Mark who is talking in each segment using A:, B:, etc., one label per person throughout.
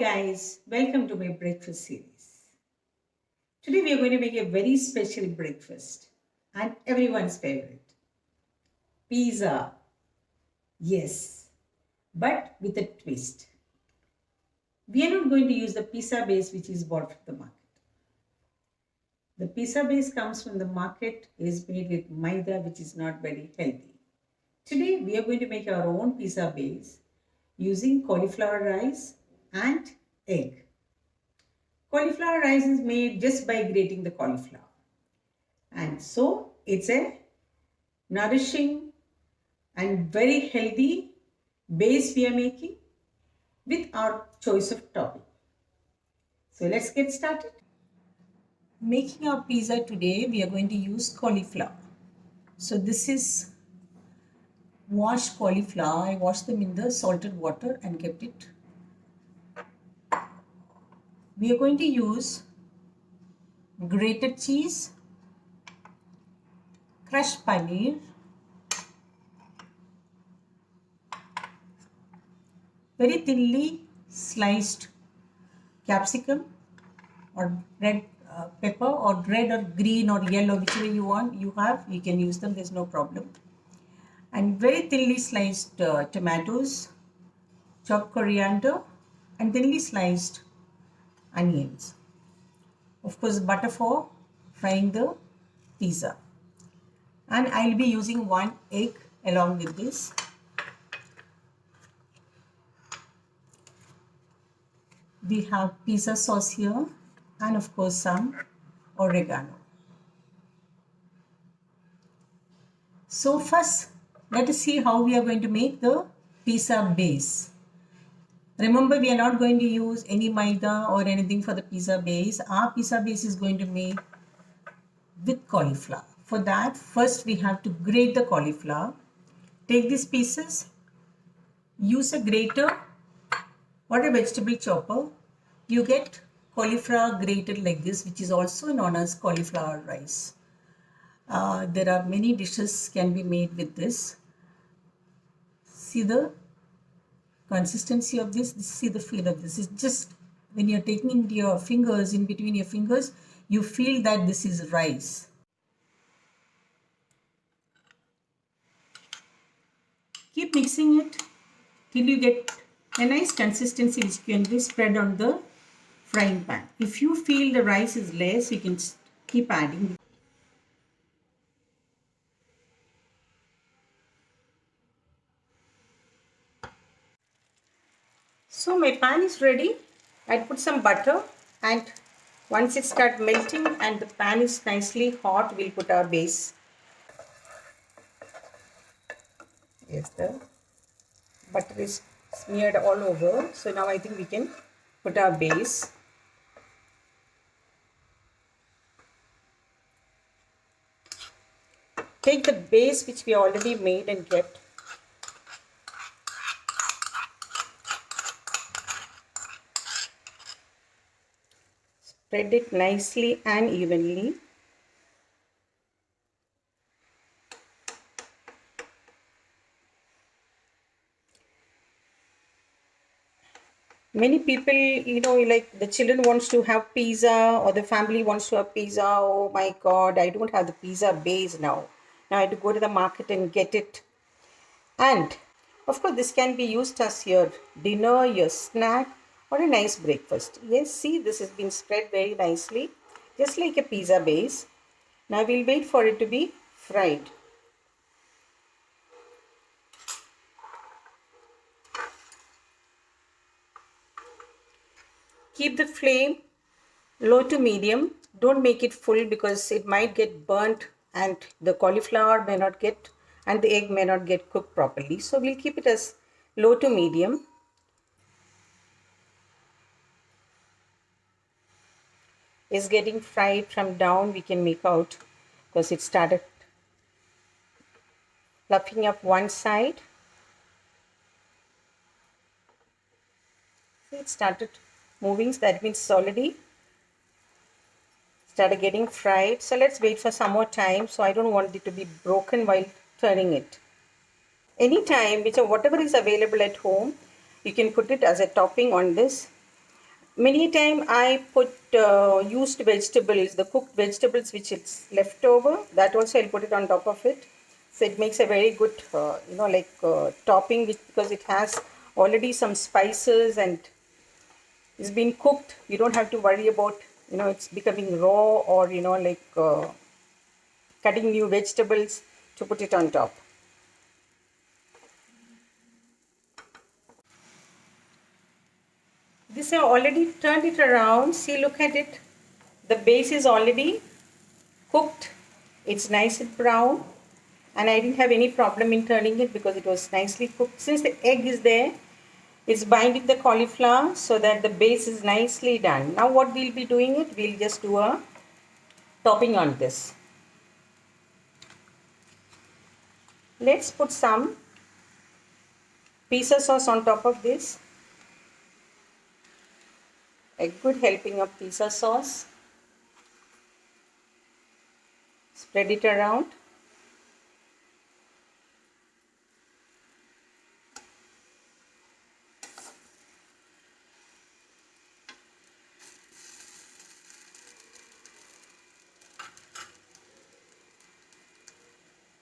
A: guys, welcome to my breakfast series. Today we are going to make a very special breakfast and everyone's favorite pizza. Yes, but with a twist. We are not going to use the pizza base which is bought from the market. The pizza base comes from the market, is made with maida which is not very healthy. Today we are going to make our own pizza base using cauliflower rice and egg. Cauliflower rice is made just by grating the cauliflower. And so it's a nourishing and very healthy base we are making with our choice of topping. So let's get started. Making our pizza today, we are going to use cauliflower. So this is washed cauliflower. I washed them in the salted water and kept it. We are going to use grated cheese, crushed paneer, very thinly sliced capsicum or red pepper or red or green or yellow, whichever you have, you can use them, there's no problem. And very thinly sliced tomatoes, chopped coriander and thinly sliced onions. Of course, butter for frying the pizza. And I'll be using 1 egg along with this. We have pizza sauce here and of course some oregano. So first, let us see how we are going to make the pizza base. Remember, we are not going to use any maida or anything for the pizza base. Our pizza base is going to make with cauliflower. For that, first we have to grate the cauliflower. Take these pieces, use a grater or a vegetable chopper. You get cauliflower grated like this, which is also known as cauliflower rice. There are many dishes can be made with this. See the consistency of this, see the feel of this. It's just when you're taking into your fingers, in between your fingers, you feel that this is rice. Keep mixing it till you get a nice consistency which can be spread on the frying pan. If you feel the rice is less, you can keep adding. So my pan is ready. I put some butter and once it starts melting and the pan is nicely hot, we'll put our base. Yes, the butter is smeared all over. So now I think we can put our base. Take the base which we already made and kept. Spread it nicely and evenly. Many people, like the children wants to have pizza or the family wants to have pizza. Oh my God, I don't have the pizza base now. Now I have to go to the market and get it. And of course, this can be used as your dinner, your snack, or a nice breakfast. Yes, see, this has been spread very nicely, just like a pizza base. Now we'll wait for it to be fried. Keep the flame low to medium. Don't make it full because it might get burnt and the cauliflower may not get and the egg may not get cooked properly. So we'll keep it as low to medium. It's getting fried from down, we can make out because it started fluffing up one side. See, it started moving, so that means it's already started getting fried. So let's wait for some more time. So I don't want it to be broken while turning it. Anytime, whatever is available at home, you can put it as a topping on this. Many time I put used vegetables, the cooked vegetables which it's left over, that also I'll put it on top of it. So it makes a very good, topping, because it has already some spices and it's been cooked. You don't have to worry about, it's becoming raw, or, cutting new vegetables to put it on top. This I already turned it around. See, look at it. The base is already cooked. It's nice and brown, and I didn't have any problem in turning it because it was nicely cooked. Since the egg is there, it's binding the cauliflower so that the base is nicely done. Now what we'll be doing it, we'll just do a topping on this. Let's put some pizza sauce on top of this. A good helping of pizza sauce. Spread it around.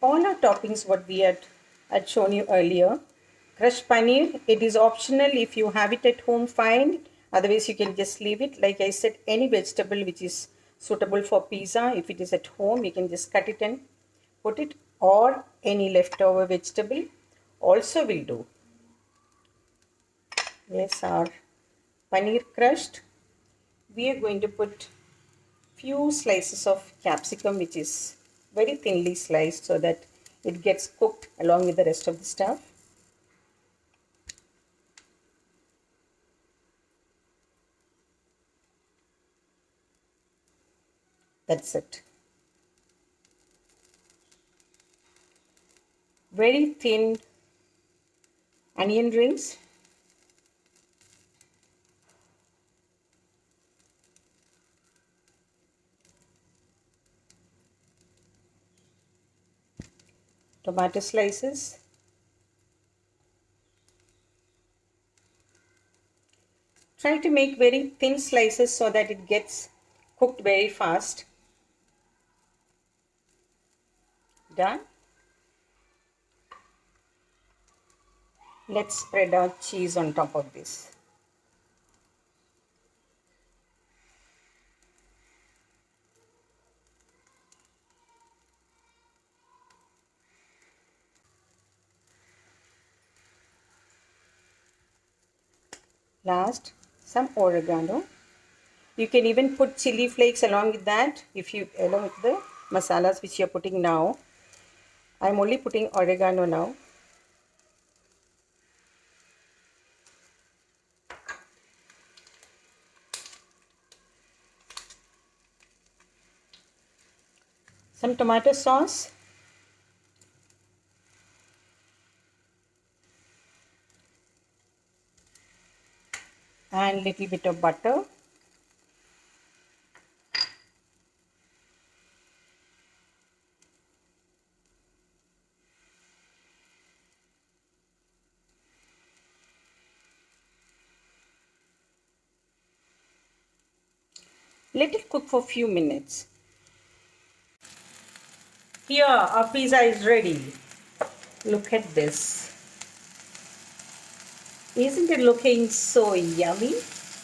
A: All our toppings what we had shown you earlier. Crushed paneer, it is optional. If you have it at home, fine. Otherwise you can just leave it. Like I said, any vegetable which is suitable for pizza, if it is at home, you can just cut it and put it, or any leftover vegetable also will do. Yes, our paneer crushed. We are going to put few slices of capsicum, which is very thinly sliced, so that it gets cooked along with the rest of the stuff. That's it. Very thin onion rings. Tomato slices. Try to make very thin slices so that it gets cooked very fast. Done. Let's spread our cheese on top of this. Last, some oregano. You can even put chili flakes along with that, along with the masalas which you are putting now. I'm only putting oregano now. Some tomato sauce. And little bit of butter. Let it cook for a few minutes. Here our pizza is ready. Look at this. Isn't it looking so yummy?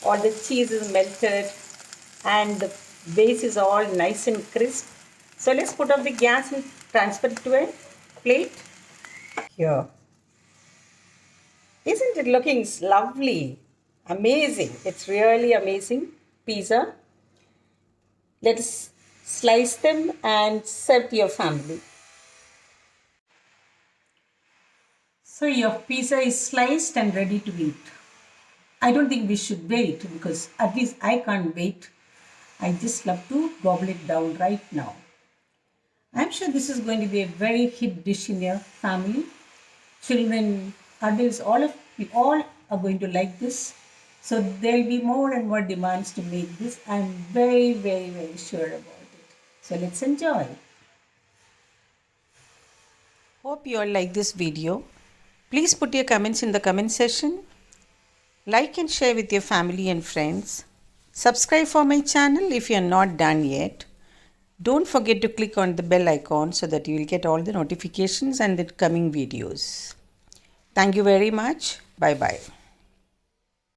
A: All the cheese is melted and the base is all nice and crisp. So let's put off the gas and transfer it to a plate. Here. Isn't it looking lovely? Amazing. It's really amazing pizza. Let's slice them and serve to your family. So your pizza is sliced and ready to eat. I don't think we should wait, because at least I can't wait. I just love to gobble it down right now. I'm sure this is going to be a very hit dish in your family. Children, adults, we all are going to like this. So there'll be more and more demands to make this. I'm very, very, very sure about it. So let's enjoy. Hope you all like this video. Please put your comments in the comment section. Like and share with your family and friends. Subscribe for my channel if you are not done yet. Don't forget to click on the bell icon so that you will get all the notifications and the coming videos. Thank you very much. Bye bye.